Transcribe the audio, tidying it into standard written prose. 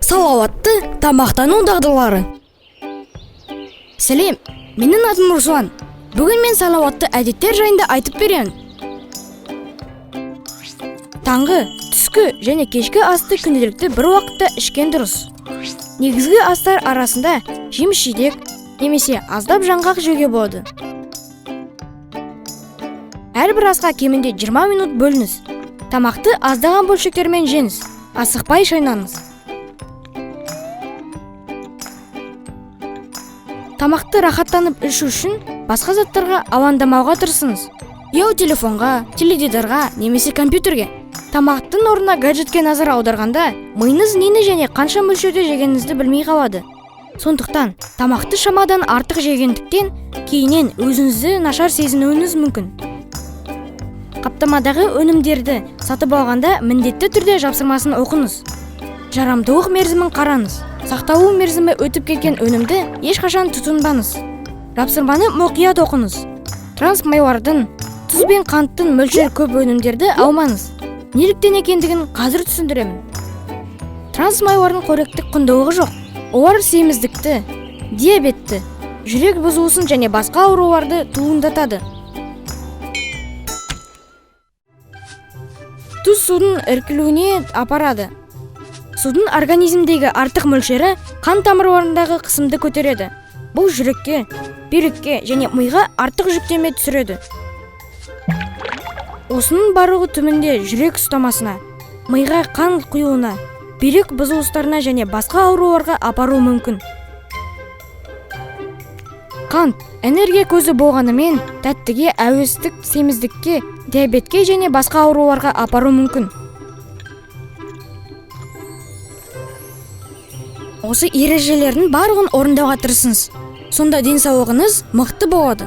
Салауатты тамақтану дағдылары. Сәлем, менің атым Руслан. Бүгін мен салауатты әдеттер жайында айтып беремін. Таңғы, түскі және кешкі асты күнделікті бір уақытта ішкен дұрыс. Негізгі астар арасында жеміс-жидек немесе аздап жаңғақ жеуге болады. Әрбір асқа кемінде 20 минут бөліңіз. Тамақты аздаған бөлшектермен жеңіз, асықпай шайнаңыз. Тамақты рахаттанып ішу үшін басқа заттарға алаңдамауға тырысыңыз. Ұялы телефонға, теледидарға немесе компьютерге. Тамақтың орнына гаджетке назар аударғанда, миыңыз нені және қанша мөлшерде жегеніңізді білмей қалады. Сондықтан, тамақты шамадан артық жегендіктен, кейіннен өзіңізді нашар сезінуіңіз мүмкін. Қаптамадағы өнімдерді сатып алғанда міндетті түрде жапсырмасын оқыңыз. Жарамдылық мерзімін қараңыз. Сақталу мерзімі өтіп кеткен өнімді ешқашан тұтынбаңыз. Жапсырманы мұқият оқыңыз. Трансмайлардың, тұз бен қанттың мөлшері көп өнімдерді алмаңыз. Неліктен екендігін қазір түсіндіремін. Трансмайлардың қоректік құндылығы жоқ. Олар семіздікті, диабетті, жүрек бұзылысын және басқа ауруларды туындатады. Тұз судың іркілуіне апарады. Судың организмдегі артық мөлшері қан тамырларындағы қысымды көтереді. Бұл жүрекке, бүйрекке және миға артық жүктеме түсіреді. Осының барлығы түбінде жүрек ұстамасына, миға қан құюына, бүйрек бұзылыстарына және басқа ауруларға апару мүмкін. Қант энергия көзі болғанымен, тәттіге, әуестік, семіздікке, диабетке және басқа ауруларға апару мүмкін. Осы ережелердің барлығын орындауға тырысыңыз. Сонда денсаулығыңыз мықты болады.